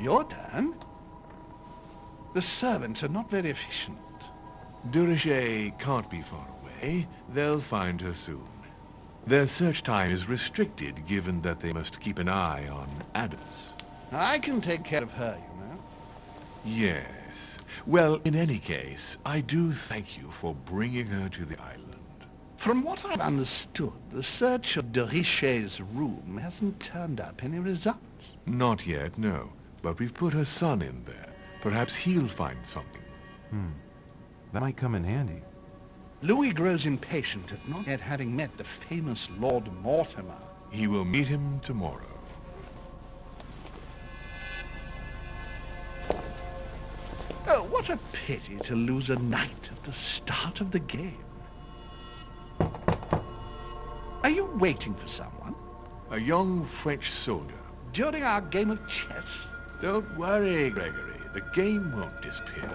Your turn? The servants are not very efficient. Derichet can't be far away. They'll find her soon. Their search time is restricted, given that they must keep an eye on Adams. I can take care of her, you know. Yes. Well, in any case, I do thank you for bringing her to the island. From what I've understood, the search of Derichet's room hasn't turned up any results. Not yet, no. But we've put her son in there. Perhaps he'll find something. That might come in handy. Louis grows impatient at not yet having met the famous Lord Mortimer. He will meet him tomorrow. Oh, what a pity to lose a knight at the start of the game. Are you waiting for someone? A young French soldier. During our game of chess? Don't worry, Gregory. The game won't disappear.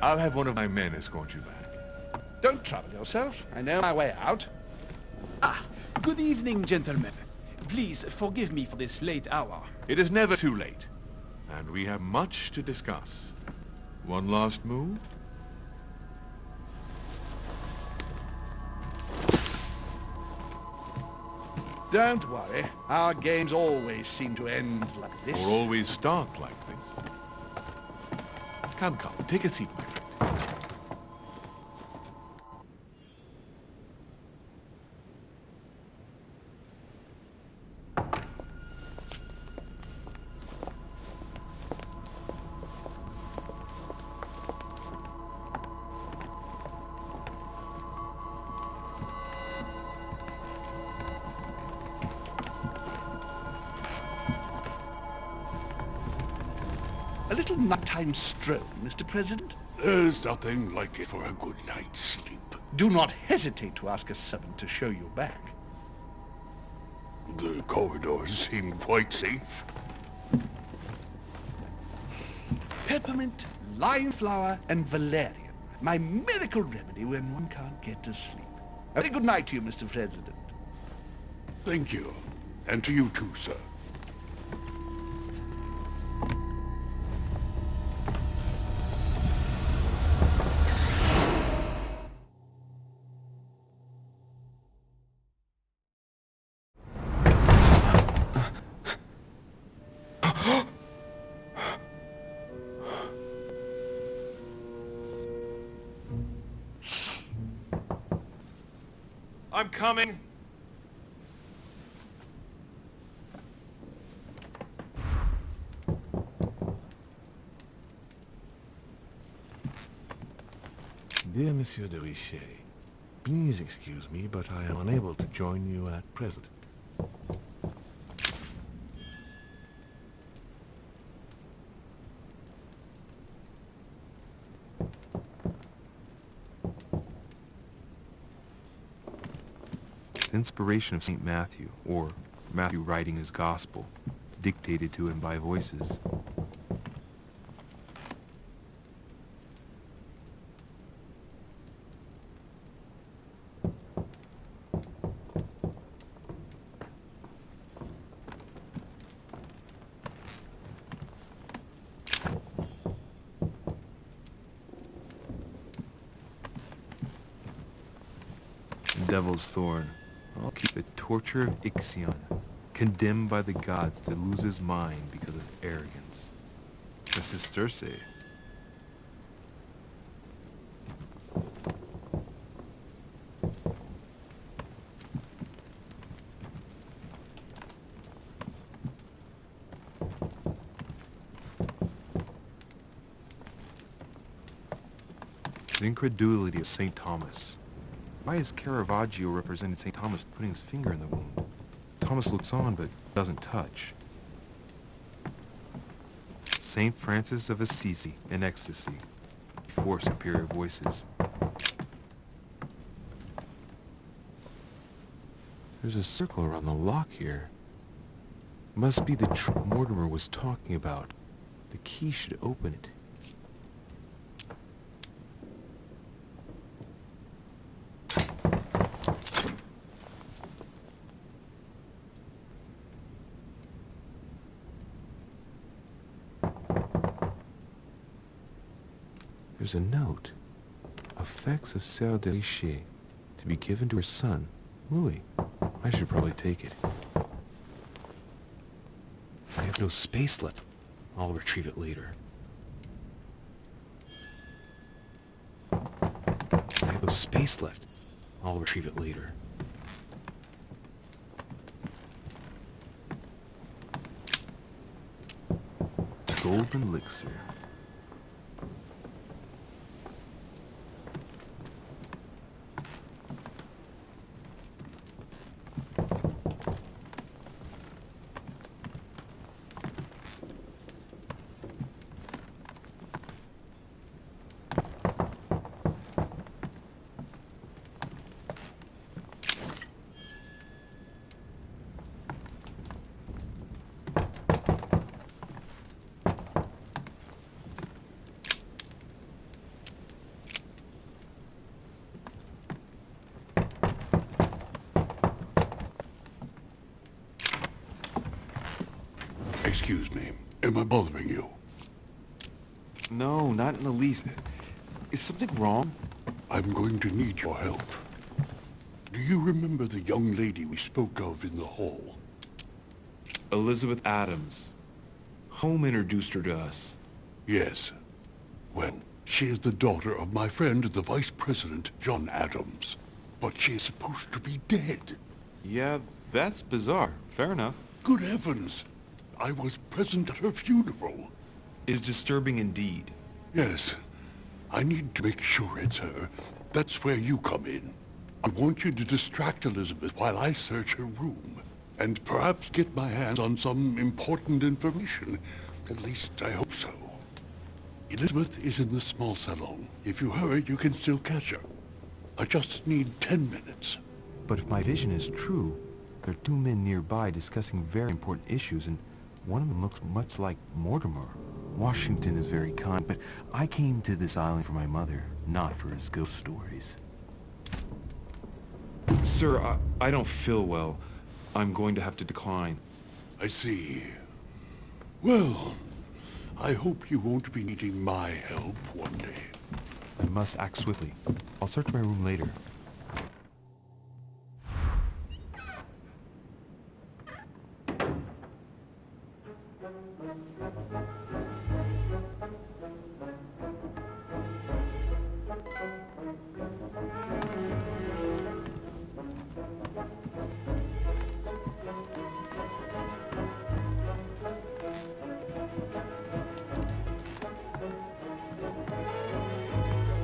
I'll have one of my men escort you back. Don't trouble yourself. I know my way out. Good evening, gentlemen. Please forgive me for this late hour. It is never too late. And we have much to discuss. One last move? Don't worry. Our games always seem to end like this. Or always start like this. Come, take a seat, my friend. A little nighttime stroll, Mr. President? There's nothing like it for a good night's sleep. Do not hesitate to ask a servant to show you back. The corridors seem quite safe. Peppermint, lime flower, and valerian. My miracle remedy when one can't get to sleep. A very good night to you, Mr. President. Thank you. And to you too, sir. I'm coming. Dear Monsieur Derichet, please excuse me, but I am unable to join you at present. Inspiration of St. Matthew, or Matthew writing his gospel, dictated to him by voices. Devil's Thorn. I'll keep the torture of Ixion, condemned by the gods to lose his mind because of arrogance. This is Circe. The incredulity of St. Thomas. Why is Caravaggio represented St. Thomas putting his finger in the wound? Thomas looks on but doesn't touch. St. Francis of Assisi in ecstasy, before superior voices. There's a circle around the lock here. Must be the trick Mortimer was talking about. The key should open it. There's a note. Effects of Sœur de Richer, to be given to her son, Louis. I should probably take it. I have no space left. I'll retrieve it later. I have no space left. I'll retrieve it later. Golden elixir. Excuse me. Am I bothering you? No, not in the least. Is something wrong? I'm going to need your help. Do you remember the young lady we spoke of in the hall? Elizabeth Adams. Home introduced her to us. Yes. Well, she is the daughter of my friend, the Vice President, John Adams. But she is supposed to be dead. Yeah, that's bizarre. Fair enough. Good heavens! I was present at her funeral. Is disturbing indeed. Yes. I need to make sure it's her. That's where you come in. I want you to distract Elizabeth while I search her room. And perhaps get my hands on some important information. At least I hope so. Elizabeth is in the small salon. If you hurry, you can still catch her. I just need 10 minutes. But if my vision is true, there are two men nearby discussing very important issues, and one of them looks much like Mortimer. Washington is very kind, but I came to this island for my mother, not for his ghost stories. Sir, I don't feel well. I'm going to have to decline. I see. Well, I hope you won't be needing my help one day. I must act swiftly. I'll search my room later.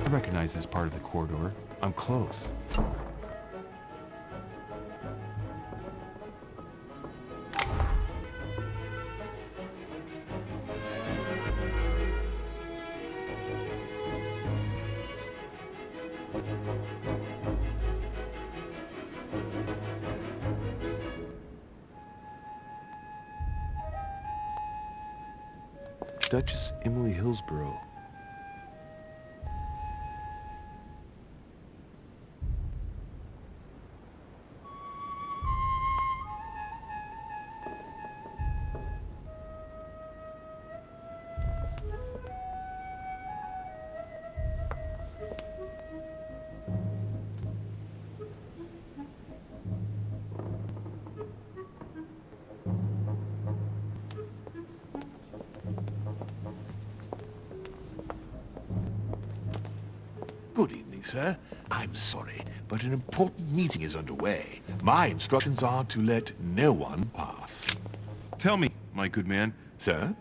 I recognize this part of the corridor. I'm close. Duchess Emily Hillsborough. Good evening, sir. I'm sorry, but an important meeting is underway. My instructions are to let no one pass. Tell me, my good man. Sir?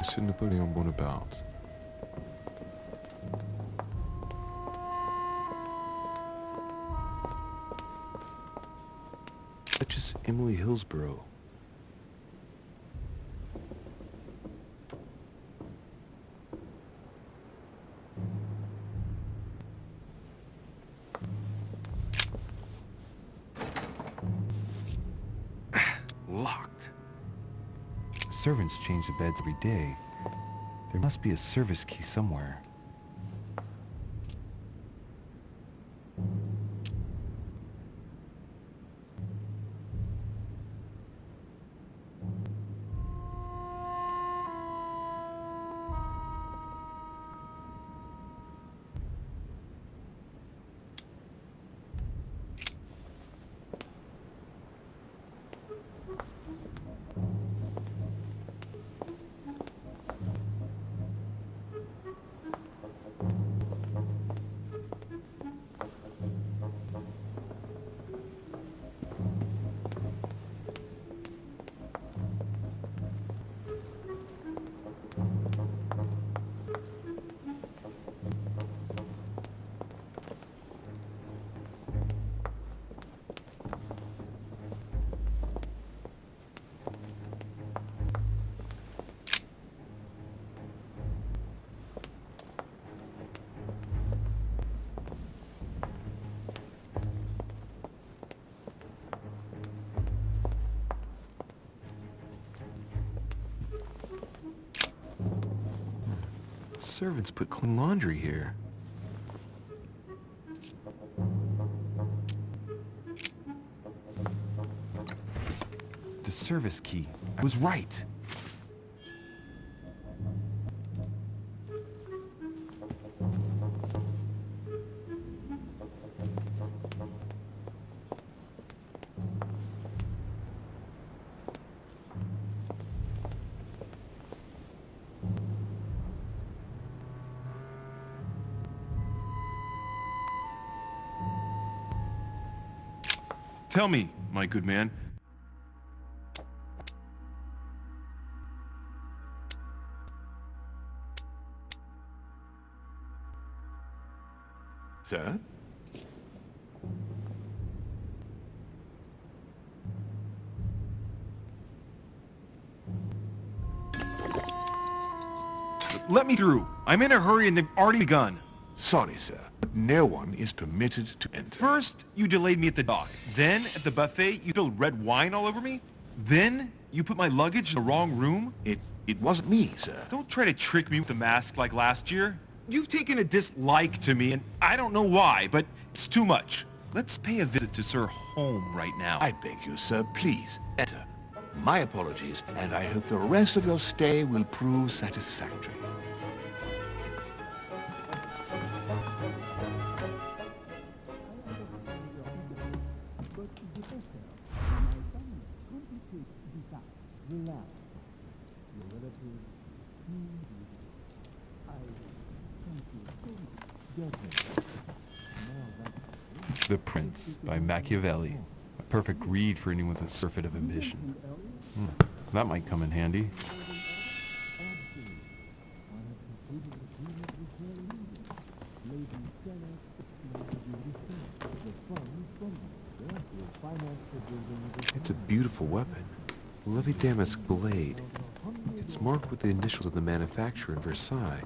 Monsieur Napoleon Bonaparte. Duchess Emily Hillsborough. Locked. servants change the beds every day. There must be a service key somewhere. Servants put clean laundry here. The service key. I was right. Tell me, my good man. Sir? Let me through. I'm in a hurry and they've already begun. Sorry, sir, but no one is permitted to enter. First, you delayed me at the dock. Then, at the buffet, you spilled red wine all over me. Then, you put my luggage in the wrong room. It wasn't me, sir. Don't try to trick me with the mask like last year. You've taken a dislike to me, and I don't know why, but it's too much. Let's pay a visit to Sir Home right now. I beg you, sir, please, enter. My apologies, and I hope the rest of your stay will prove satisfactory. The Prince by Machiavelli. A perfect read for anyone with a surfeit of ambition. That might come in handy. It's a beautiful weapon. Lovely damask blade. It's marked with the initials of the manufacturer in Versailles.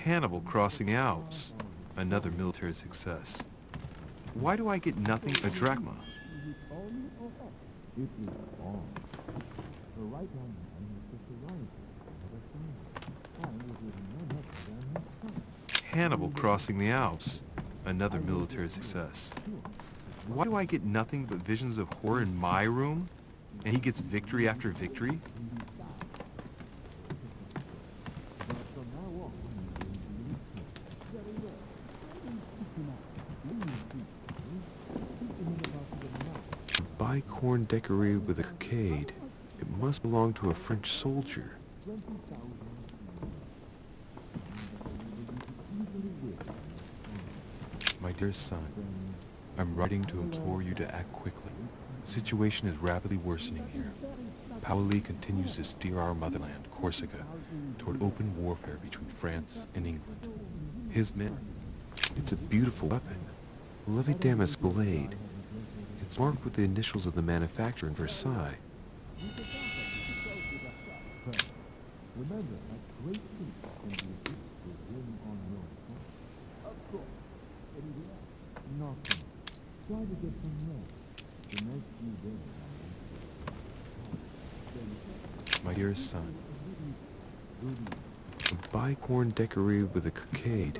Hannibal crossing the Alps. Another military success. Why do I get nothing? A drachma. Hannibal crossing the Alps. Another military success. Why do I get nothing but visions of horror in my room? And he gets victory after victory? Bicorn decorated with a cockade. It must belong to a French soldier. My dear son, I'm writing to implore you to act quickly. The situation is rapidly worsening here. Paoli continues to steer our motherland, Corsica, toward open warfare between France and England. His men. It's a beautiful weapon. Lovely damask blade. It's marked with the initials of the manufacturer in Versailles. Remember, a great feat can be reached with him on your front. Of course. Anything else? Nothing. Try to get some rest. The next few days. My dearest son, a bicorn decorated with a cockade.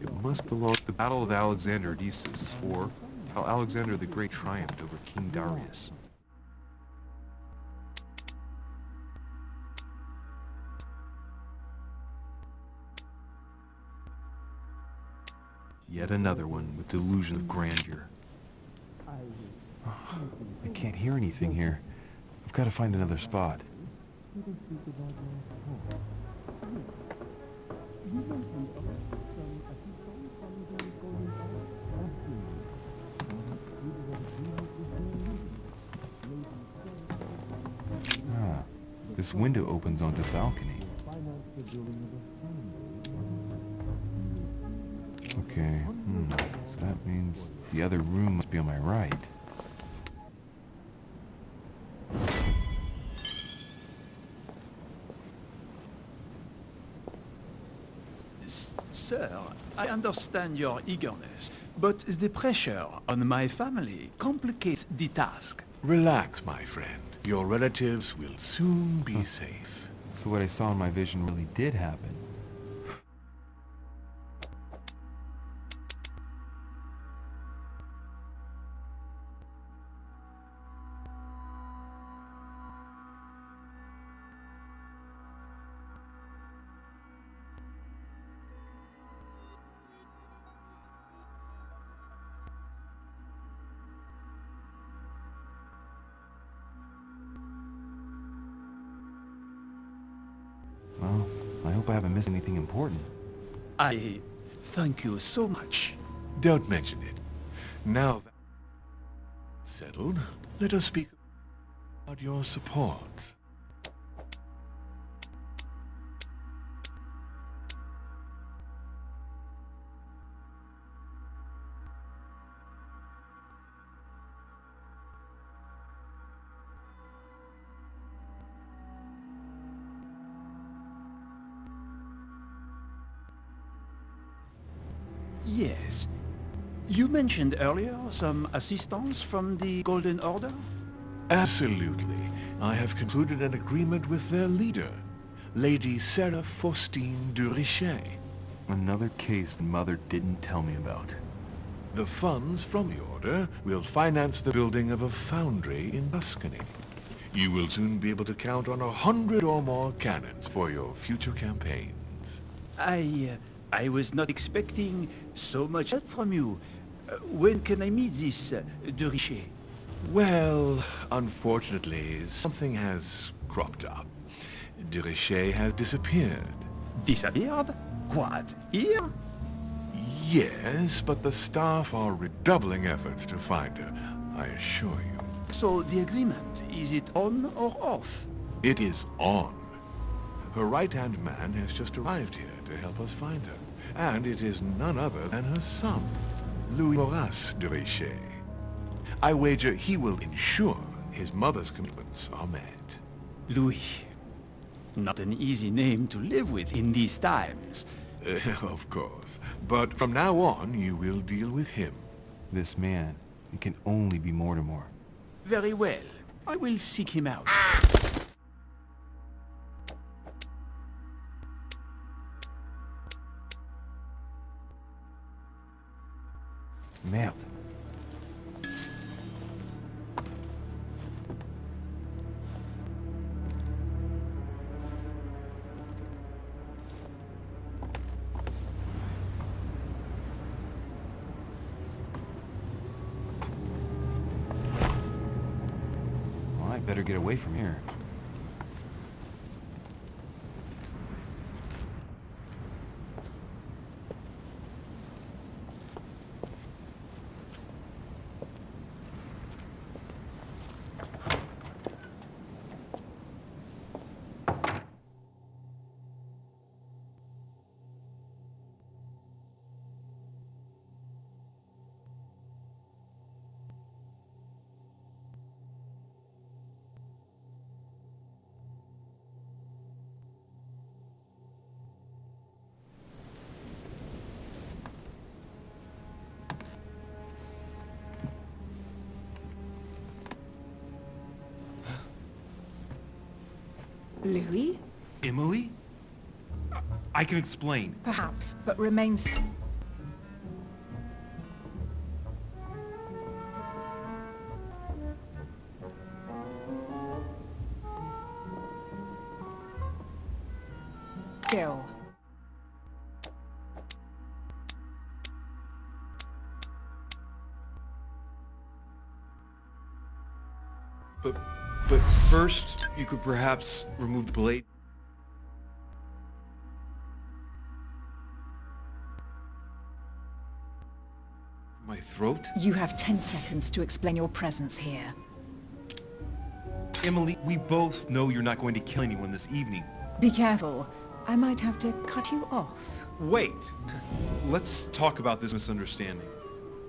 It must belong to the Battle of Alexander Odysseus, or how Alexander the Great triumphed over King Darius. Yet another one with delusion of grandeur. I can't hear anything here. I've got to find another spot. Ah, this window opens onto the balcony. Okay, so that means the other room must be on my right. Sir, I understand your eagerness, but the pressure on my family complicates the task. Relax, my friend. Your relatives will soon be safe. So what I saw in my vision really did happen. Well, I hope I haven't missed anything important. I thank you so much. Don't mention it. Now that's settled, let us speak about your support. Yes. You mentioned earlier some assistance from the Golden Order? Absolutely. I have concluded an agreement with their leader, Lady Sarah Faustine de Richet. Another case the mother didn't tell me about. The funds from the order will finance the building of a foundry in Tuscany. You will soon be able to count on 100 or more cannons for your future campaigns. I was not expecting so much help from you. When can I meet this de Richet? Well, unfortunately, something has cropped up. De Richet has disappeared. Disappeared? What? Here? Yes, but the staff are redoubling efforts to find her, I assure you. So the agreement, is it on or off? It is on. Her right-hand man has just arrived here to help us find her. And it is none other than her son, Louis Maurice de Richet. I wager he will ensure his mother's commitments are met. Louis. Not an easy name to live with in these times. Of course. But from now on, you will deal with him. This man, it can only be Mortimer. Very well. I will seek him out. Merde. Well, I better get away from here. Louis? Emily? I can explain. Perhaps, but remains... Still. But first, you could perhaps remove the blade. My throat? You have 10 seconds to explain your presence here. Emily, we both know you're not going to kill anyone this evening. Be careful. I might have to cut you off. Wait! Let's talk about this misunderstanding.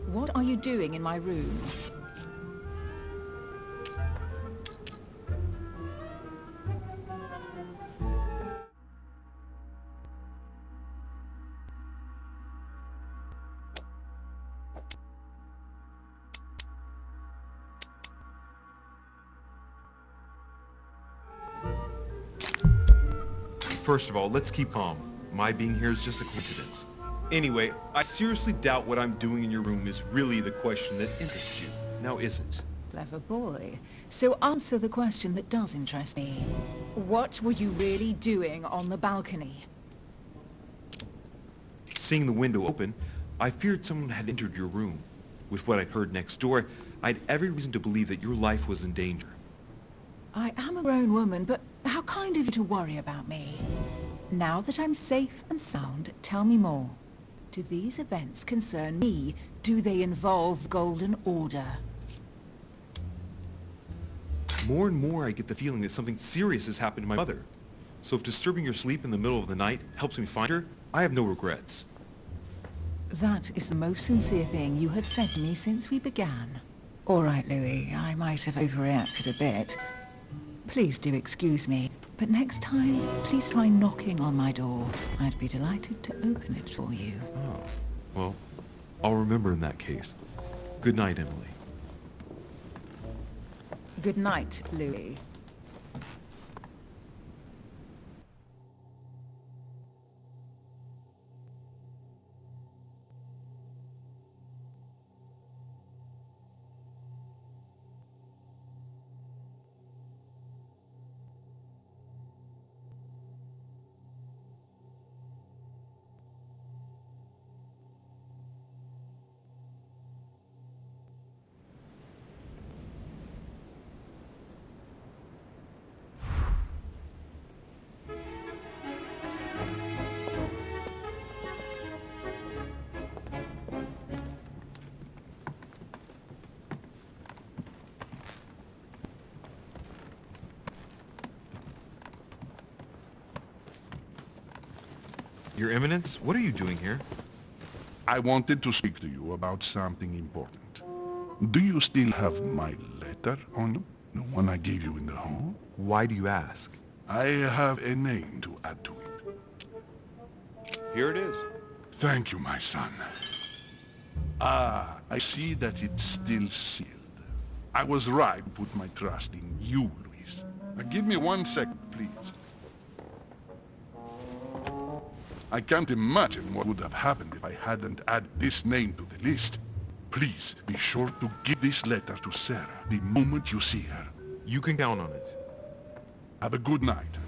What are you doing in my room? First of all, let's keep calm. My being here is just a coincidence. Anyway, I seriously doubt what I'm doing in your room is really the question that interests you. Now, is it? Clever boy. So answer the question that does interest me. What were you really doing on the balcony? Seeing the window open, I feared someone had entered your room. With what I'd heard next door, I had every reason to believe that your life was in danger. I am a grown woman, but how kind of you to worry about me. Now that I'm safe and sound, tell me more. Do these events concern me? Do they involve Golden Order? More and more I get the feeling that something serious has happened to my mother. So if disturbing your sleep in the middle of the night helps me find her, I have no regrets. That is the most sincere thing you have said to me since we began. All right, Louis, I might have overreacted a bit. Please do excuse me, but next time, please try knocking on my door. I'd be delighted to open it for you. Oh, well, I'll remember in that case. Good night, Emily. Good night, Louis. Your Eminence, what are you doing here? I wanted to speak to you about something important. Do you still have my letter on you? The one I gave you in the hall? Why do you ask? I have a name to add to it. Here it is. Thank you, my son. Ah, I see that it's still sealed. I was right to put my trust in you, Luis. Now give me 1 second, please. I can't imagine what would have happened if I hadn't added this name to the list. Please, be sure to give this letter to Sarah the moment you see her. You can count on it. Have a good night.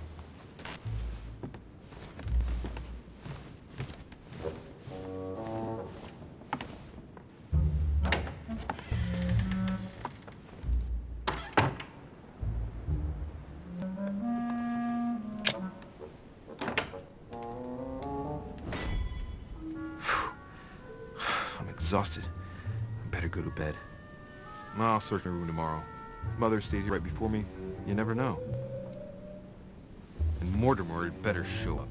Exhausted. I better go to bed. I'll search my room tomorrow. If Mother stayed here right before me, you never know. And Mortimer had better show up.